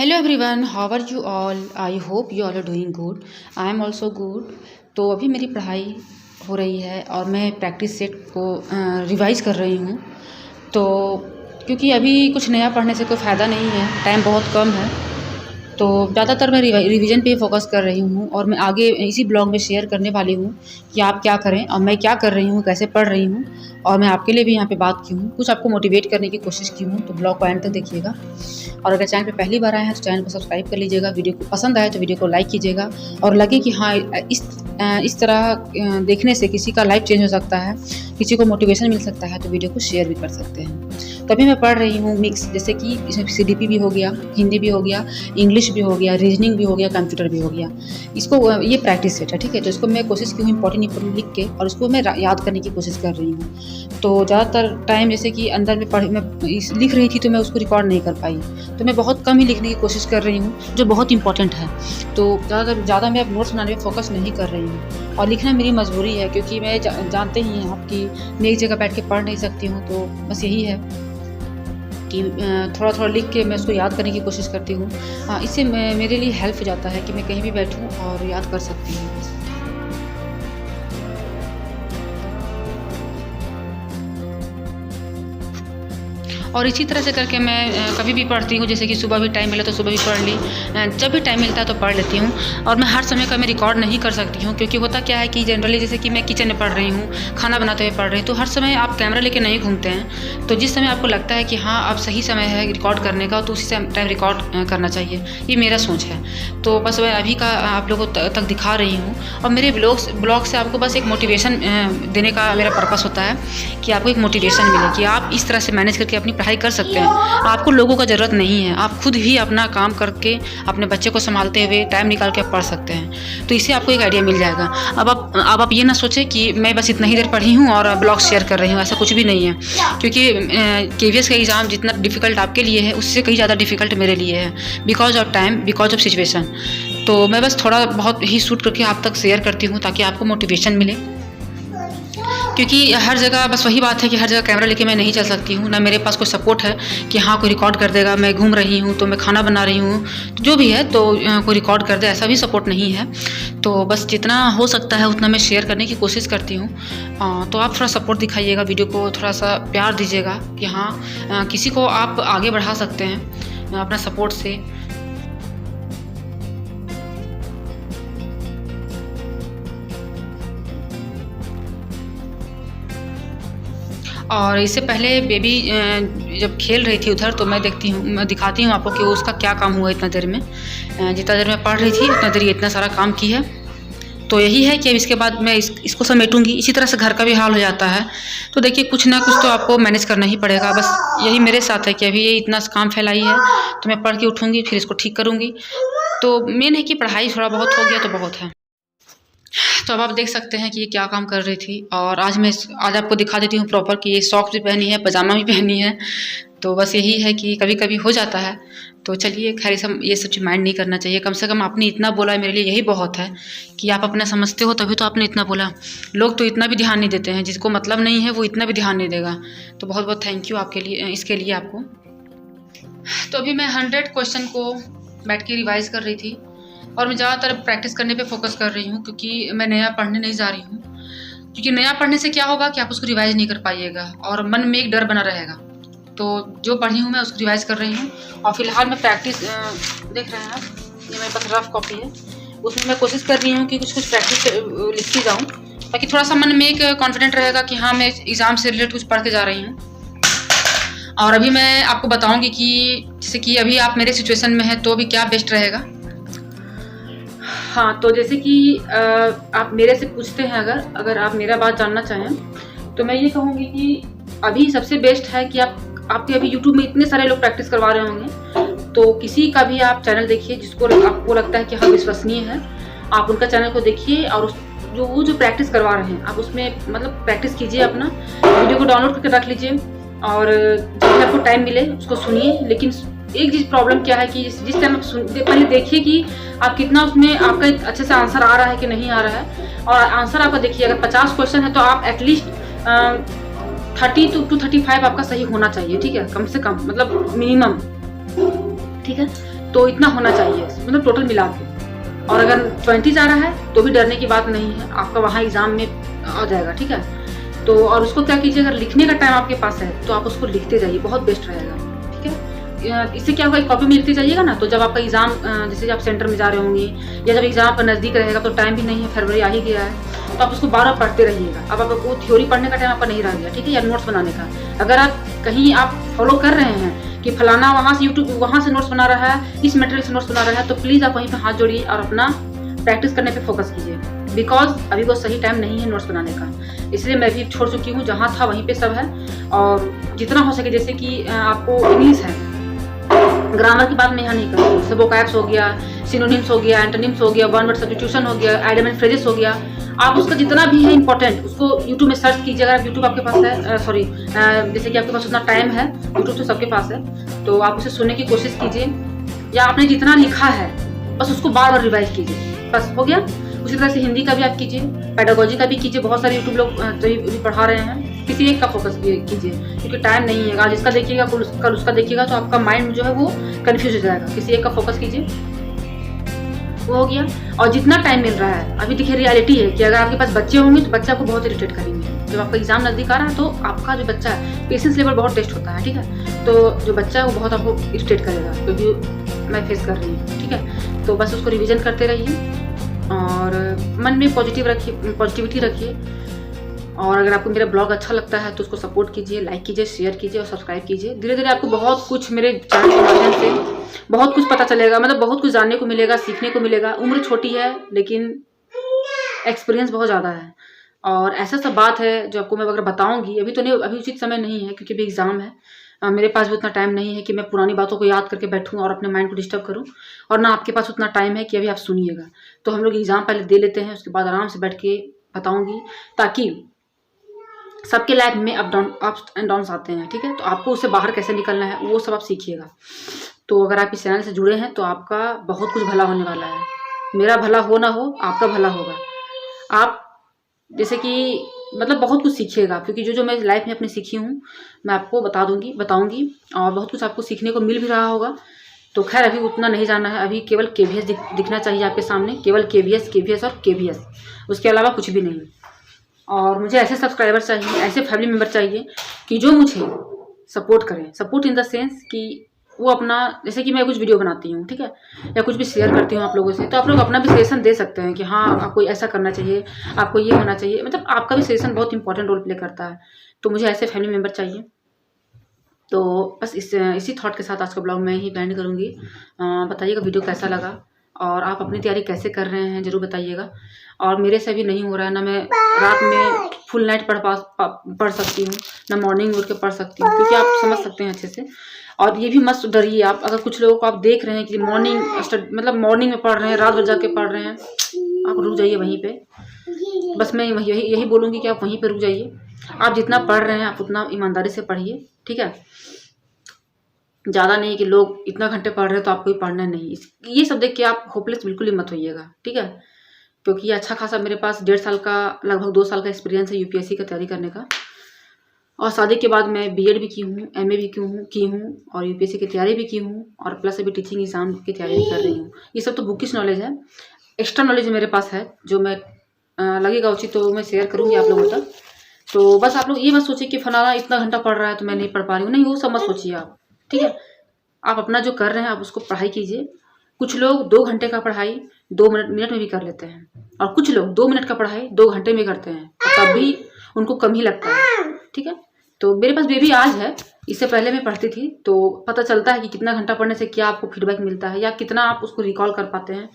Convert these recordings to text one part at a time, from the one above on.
Hello everyone, how are you all? I hope you all are doing good. I am also good. तो अभी मेरी पढ़ाई हो रही है और मैं प्रैक्टिस सेट को रिवाइज कर रही हूँ। तो क्योंकि अभी कुछ नया पढ़ने से कोई फ़ायदा नहीं है, टाइम बहुत कम है, तो ज़्यादातर मैं रिवीजन पे फोकस कर रही हूँ और मैं आगे इसी ब्लॉग में शेयर करने वाली हूँ कि आप क्या करें और मैं क्या कर रही हूँ, कैसे पढ़ रही हूँ और मैं आपके लिए भी यहाँ पे बात की हूँ, कुछ आपको मोटिवेट करने की कोशिश की हूँ। तो ब्लॉग को एंड तक देखिएगा और अगर चैनल पे पहली बार आए हैं तो चैनल को सब्सक्राइब कर लीजिएगा। वीडियो को पसंद आए तो वीडियो को लाइक कीजिएगा और लगे कि हाँ इस तरह देखने से किसी का लाइफ चेंज हो सकता है, किसी को मोटिवेशन मिल सकता है, तो वीडियो को शेयर भी कर सकते हैं। तभी मैं पढ़ रही हूँ मिक्स, जैसे कि इसमें CDP भी हो गया, हिंदी भी हो गया, इंग्लिश भी हो गया, रीजनिंग भी हो गया, कंप्यूटर भी हो गया। इसको ये प्रैक्टिस सेट है, ठीक है। तो इसको मैं कोशिश की हूँ इंपॉर्टेंट लिख के और उसको मैं याद करने की कोशिश कर रही हूँ। तो ज़्यादातर टाइम जैसे कि अंदर में मैं लिख रही थी तो मैं उसको रिकॉर्ड नहीं कर पाई, तो मैं बहुत कम ही लिखने की कोशिश कर रही हूँ जो बहुत इंपॉर्टेंट है। तो ज़्यादा मैं अब नोट्स बनाने में फोकस नहीं कर रही हूँ और लिखना मेरी मजबूरी है, क्योंकि मैं जानते ही हैं आप कि मैं एक जगह बैठ के पढ़ नहीं सकती हूँ। तो बस यही है कि थोड़ा थोड़ा लिख के मैं उसको याद करने की कोशिश करती हूँ। इससे मेरे लिए हेल्प हो जाता है कि मैं कहीं भी बैठूँ और याद कर सकती हूँ। और इसी तरह से करके मैं कभी भी पढ़ती हूँ, जैसे कि सुबह भी टाइम मिला तो सुबह भी पढ़ ली, जब भी टाइम मिलता है तो पढ़ लेती हूँ। और मैं हर समय का मैं रिकॉर्ड नहीं कर सकती हूँ, क्योंकि होता क्या है कि जनरली जैसे कि मैं किचन में पढ़ रही हूँ, खाना बनाते हुए पढ़ रही हूँ, तो हर समय आप कैमरा लेके नहीं घूमते हैं। तो जिस समय आपको लगता है कि हाँ अब सही समय है रिकॉर्ड करने का, तो उसी टाइम रिकॉर्ड करना चाहिए, ये मेरा सोच है। तो बस मैं अभी का आप लोगों तक दिखा रही हूँ और मेरे ब्लॉग से आपको बस एक मोटिवेशन देने का मेरा पर्पस होता है कि आपको एक मोटिवेशन मिले कि आप इस तरह से मैनेज करके अपनी पढ़ाई कर सकते हैं। आपको लोगों का ज़रूरत नहीं है, आप खुद ही अपना काम करके अपने बच्चे को संभालते हुए टाइम निकाल के आप पढ़ सकते हैं। तो इससे आपको एक आइडिया मिल जाएगा। अब आप ये ना सोचें कि मैं बस इतना ही देर पढ़ी हूँ और ब्लॉग शेयर कर रही हूँ, ऐसा कुछ भी नहीं है। क्योंकि KVS का एग्ज़ाम जितना डिफ़िकल्ट आपके लिए है उससे कहीं ज़्यादा डिफ़िकल्ट मेरे लिए है, because of time, because of situation. तो मैं बस थोड़ा बहुत ही शूट करके आप तक शेयर करती हूँ ताकि आपको मोटिवेशन मिले, क्योंकि हर जगह बस वही बात है कि हर जगह कैमरा लेके मैं नहीं चल सकती हूँ, ना मेरे पास कोई सपोर्ट है कि हाँ कोई रिकॉर्ड कर देगा। मैं घूम रही हूँ तो मैं खाना बना रही हूँ, तो जो भी है तो कोई रिकॉर्ड कर दे, ऐसा भी सपोर्ट नहीं है। तो बस जितना हो सकता है उतना मैं शेयर करने की कोशिश करती हूँ। तो आप थोड़ा सपोर्ट दिखाइएगा, वीडियो को थोड़ा सा प्यार दीजिएगा कि हाँ किसी को आप आगे बढ़ा सकते हैं अपना सपोर्ट से। और इससे पहले बेबी जब खेल रही थी उधर, तो मैं दिखाती हूँ आपको कि उसका क्या काम हुआ इतना देर में। जितना देर मैं पढ़ रही थी उतना देर ये इतना सारा काम की है। तो यही है कि अब इसके बाद मैं इसको समेटूंगी। इसी तरह से घर का भी हाल हो जाता है। तो देखिए कुछ ना कुछ तो आपको मैनेज करना ही पड़ेगा। बस यही मेरे साथ है कि अभी ये इतना काम फैलाई है तो मैं पढ़ के उठूँगी, फिर इसको ठीक करूँगी। तो मेन है कि पढ़ाई थोड़ा बहुत हो गया तो बहुत है। तो अब आप देख सकते हैं कि ये क्या काम कर रही थी। और आज आपको दिखा देती हूँ प्रॉपर कि ये सॉक्स भी पहनी है, पजामा भी पहनी है। तो बस यही है कि कभी कभी हो जाता है। तो चलिए खैर ये सब चीज़ माइंड नहीं करना चाहिए। कम से कम आपने इतना बोला है, मेरे लिए यही बहुत है कि आप अपना समझते हो, तभी तो आपने इतना बोला। लोग तो इतना भी ध्यान नहीं देते हैं, जिसको मतलब नहीं है वो इतना भी ध्यान नहीं देगा। तो बहुत बहुत थैंक यू आपके लिए, इसके लिए आपको। तो अभी मैं 100 क्वेश्चन को बैठ के रिवाइज़ कर रही थी और मैं ज़्यादातर प्रैक्टिस करने पे फोकस कर रही हूँ, क्योंकि मैं नया पढ़ने नहीं जा रही हूँ। क्योंकि नया पढ़ने से क्या होगा कि आप उसको रिवाइज नहीं कर पाइएगा और मन में एक डर बना रहेगा। तो जो पढ़ी हूँ मैं उसको रिवाइज कर रही हूँ। और फिलहाल मैं प्रैक्टिस देख रहे हैं आप, ये मेरे पास रफ कॉपी है, उसमें मैं कोशिश कर रही हूँ कि कुछ प्रैक्टिस लिखती जाऊँ, ताकि थोड़ा सा मन में एक कॉन्फिडेंट रहेगा कि हाँ मैं एग्ज़ाम से रिलेटेड कुछ पढ़ के जा रही हूँ। और अभी मैं आपको बताऊँगी कि जैसे कि अभी आप मेरे सिचुएशन में हैं तो अभी क्या बेस्ट रहेगा। हाँ, तो जैसे कि आप मेरे से पूछते हैं, अगर आप मेरा बात जानना चाहें तो मैं ये कहूँगी कि अभी सबसे बेस्ट है कि आपके अभी YouTube में इतने सारे लोग प्रैक्टिस करवा रहे होंगे, तो किसी का भी आप चैनल देखिए जिसको आपको लगता है कि हाँ विश्वसनीय है, आप उनका चैनल को देखिए और जो प्रैक्टिस करवा रहे हैं आप उसमें मतलब प्रैक्टिस कीजिए। अपना वीडियो को डाउनलोड करके रख लीजिए और जब भी आपको टाइम मिले उसको सुनिए। लेकिन एक चीज़ प्रॉब्लम क्या है कि जिस टाइम आप पहले देखिए कि आप कितना उसमें आपका अच्छे से आंसर आ रहा है कि नहीं आ रहा है। और आंसर आपका देखिए, अगर 50 क्वेश्चन है तो आप एटलीस्ट 30 to 35 आपका सही होना चाहिए, ठीक है, कम से कम, मतलब मिनिमम, ठीक है। तो इतना होना चाहिए, मतलब टोटल मिला के। और अगर 20 आ रहा है तो भी डरने की बात नहीं है, आपका वहाँ एग्ज़ाम में आ जाएगा, ठीक है। तो और उसको क्या कीजिए, अगर लिखने का टाइम आपके पास है तो आप उसको लिखते जाइए, बहुत बेस्ट रहेगा, ठीक है। इससे क्या होगा, एक कॉपी में लिखते जाइएगा ना, तो जब आपका एग्ज़ाम जैसे आप सेंटर में जा रहे होंगे या जब एग्ज़ाम आपका नज़दीक रहेगा, तो टाइम भी नहीं है, फरवरी आ ही गया है, तो आप उसको बार बार पढ़ते रहिएगा। अब आपको थ्योरी पढ़ने का टाइम आपका नहीं रह गया, ठीक है, या नोट्स बनाने का। अगर आप कहीं आप फॉलो कर रहे हैं कि फलाना वहाँ से यूट्यूब वहाँ से नोट्स बना रहा है, इस मटेरियल से नोट्स बना रहा है, तो प्लीज़ आप वहीं पर हाथ जोड़िए और अपना प्रैक्टिस करने पे फोकस कीजिए, बिकॉज अभी वो सही टाइम नहीं है नोट्स बनाने का। इसलिए मैं भी छोड़ चुकी हूँ, जहाँ था वहीं पे सब है। और जितना हो सके, जैसे कि आपको इंग्लिश है, ग्रामर की बात मैं यहाँ नहीं कर रही, सब वोकैब्स हो गया, सिनोनिम्स हो गया, एंटोनिम्स हो गया, वन वर्ड सब्स्टिट्यूशन हो गया, आइडियम एंड फ्रेजेस हो गया, आप उसका जितना भी है इंपॉर्टेंट उसको यूट्यूब में सर्च कीजिए। अगर यूट्यूब आपके पास है, सॉरी जैसे कि आपके पास उतना टाइम है, यूट्यूब तो सबके पास है, तो आप उसे सुनने की कोशिश कीजिए, या आपने जितना लिखा है बस उसको बार बार रिवाइज कीजिए, बस हो गया। उसी तरह से हिंदी का भी आप कीजिए, पेडागोजी का भी कीजिए, बहुत सारे यूट्यूब लोग भी पढ़ा रहे हैं, किसी एक का फोकस कीजिए, क्योंकि टाइम नहीं है। आज इसका देखिएगा, कल उसका देखिएगा, तो आपका माइंड जो है वो कन्फ्यूज हो जाएगा। किसी एक का फोकस कीजिए, वो हो गया। और जितना टाइम मिल रहा है, अभी देखिए रियलिटी है कि अगर आपके पास बच्चे होंगे तो बच्चे आपको बहुत इरिटेट करेंगे। जब आपका एग्जाम नजदीक आ रहा है तो आपका जो बच्चा है, पेशेंस लेवल बहुत टेस्ट होता है, ठीक है। तो जो बच्चा है वो बहुत आपको इरिटेट करेगा, क्योंकि मैं फेस कर रही हूँ, ठीक है। तो बस उसको रिविजन करते रहिए और मन में पॉजिटिविटी रखिए। और अगर आपको मेरा ब्लॉग अच्छा लगता है तो उसको सपोर्ट कीजिए, लाइक कीजिए, शेयर कीजिए और सब्सक्राइब कीजिए। धीरे धीरे आपको बहुत कुछ मेरे चैनल के माध्यम से बहुत कुछ पता चलेगा, मतलब बहुत कुछ जानने को मिलेगा, सीखने को मिलेगा। उम्र छोटी है लेकिन एक्सपीरियंस बहुत ज़्यादा है। और ऐसा सब बात है जो आपको मैं अगर बताऊंगी, अभी तो नहीं, अभी उचित समय नहीं है, क्योंकि अभी एग्जाम है। मेरे पास भी उतना टाइम नहीं है कि मैं पुरानी बातों को याद करके बैठूं और अपने माइंड को डिस्टर्ब करूं, और ना आपके पास उतना टाइम है कि अभी आप सुनिएगा। तो हम लोग एग्जाम पहले दे लेते हैं, उसके बाद आराम से बैठ के बताऊंगी, ताकि सबके लाइफ में अप्स एंड डाउन्स आते हैं, ठीक है। तो आपको उससे बाहर कैसे निकलना है वो सब आप सीखिएगा। तो अगर आप इस चैनल से जुड़े हैं तो आपका बहुत कुछ भला होने वाला है। मेरा भला हो ना हो, आपका भला होगा। आप जैसे कि मतलब बहुत कुछ सीखिएगा, क्योंकि जो मैं लाइफ में अपनी सीखी हूँ मैं आपको बताऊंगी, और बहुत कुछ आपको सीखने को मिल भी रहा होगा। तो खैर अभी उतना नहीं जाना है, अभी केवल KVS दिखना चाहिए आपके सामने, केवल KVS और KVS, उसके अलावा कुछ भी नहीं। और मुझे ऐसे सब्सक्राइबर चाहिए, ऐसे फैमिली मेम्बर चाहिए कि जो मुझे सपोर्ट करें, सपोर्ट इन द सेंस कि वो अपना, जैसे कि मैं कुछ वीडियो बनाती हूँ, ठीक है, या कुछ भी शेयर करती हूँ आप लोगों से, तो आप लोग अपना भी सजेशन दे सकते हैं कि हाँ आपको ऐसा करना चाहिए, आपको ये होना चाहिए, मतलब आपका भी सजेशन बहुत इंपॉर्टेंट रोल प्ले करता है। तो मुझे ऐसे फैमिली मेम्बर चाहिए। तो बस इसी थॉट के साथ आज का ब्लॉग मैं ही एंड करूँगी। बताइएगा वीडियो कैसा लगा, और आप अपनी तैयारी कैसे कर रहे हैं ज़रूर बताइएगा। और मेरे से भी नहीं हो रहा है, ना मैं रात में फुल नाइट पढ़ सकती हूँ, ना मॉर्निंग उठ के पढ़ सकती हूँ, क्योंकि आप समझ सकते हैं अच्छे से। और ये भी मत डरिए आप, अगर कुछ लोगों को आप देख रहे हैं कि मॉर्निंग में पढ़ रहे हैं, रात भर जाके पढ़ रहे हैं, आप रुक जाइए वहीं पे। बस मैं यही बोलूँगी कि आप वहीं पे रुक जाइए। आप जितना पढ़ रहे हैं आप उतना ईमानदारी से पढ़िए, ठीक है। ज़्यादा नहीं कि लोग इतना घंटे पढ़ रहे हैं तो आपको ही पढ़ना नहीं, ये सब देख के आप होपलेस बिल्कुल ही मत होइएगा, ठीक है। क्योंकि अच्छा खासा मेरे पास 1.5 साल का, लगभग 2 साल का एक्सपीरियंस है UPSC का तैयारी करने का। और शादी के बाद मैं BEd भी की हूँ, MA भी की हूँ और UPSC की तैयारी भी की हूँ, और प्लस अभी टीचिंग एग्जाम की तैयारी भी कर रही हूँ। ये सब तो बुकिश नॉलेज है, एक्स्ट्रा नॉलेज मेरे पास है जो मैं लगेगा उचित तो मैं शेयर करूँगी आप लोगों तक। तो बस आप लोग ये मत सोचिए कि फलाना इतना घंटा पढ़ रहा है तो मैं नहीं पढ़ पा रही हूँ, नहीं, वो सब मत सोचिए आप, ठीक है। आप अपना जो कर रहे हैं आप उसको पढ़ाई कीजिए। कुछ लोग 2 घंटे का पढ़ाई 2 मिनट में भी कर लेते हैं, और कुछ लोग 2 मिनट का पढ़ाई 2 घंटे में करते हैं, तब भी उनको कम ही लगता है, ठीक है। तो मेरे पास बेबी आज है, इससे पहले मैं पढ़ती थी, तो पता चलता है कि कितना घंटा पढ़ने से क्या आपको फीडबैक मिलता है, या कितना आप उसको रिकॉल कर पाते हैं,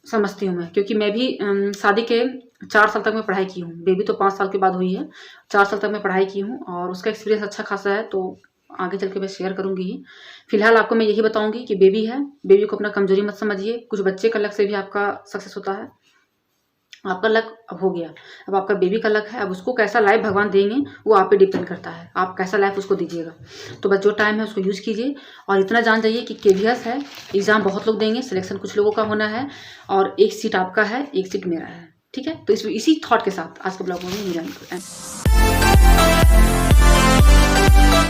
समझती हूँ मैं। क्योंकि मैं भी शादी के 4 साल तक मैं पढ़ाई की हूँ, बेबी तो 5 साल के बाद हुई है, 4 साल तक मैं पढ़ाई की हूँ, और उसका एक्सपीरियंस अच्छा खासा है। तो आगे चल के मैं शेयर करूँगी ही। फिलहाल आपको मैं यही बताऊँगी कि बेबी है, बेबी को अपना कमजोरी मत समझिए। कुछ बच्चे का लक से भी आपका सक्सेस होता है, आपका लक अब हो गया, अब आपका बेबी का लक है। अब उसको कैसा लाइफ भगवान देंगे वो आप पे डिपेंड करता है, आप कैसा लाइफ उसको दीजिएगा। तो बस जो टाइम है उसको यूज़ कीजिए, और इतना जान जाइए कि KVS है, एग्ज़ाम बहुत लोग देंगे, सिलेक्शन कुछ लोगों का होना है, और 1 सीट आपका है, 1 सीट मेरा है, ठीक है। तो इसी थॉट के साथ आज का ब्लॉग में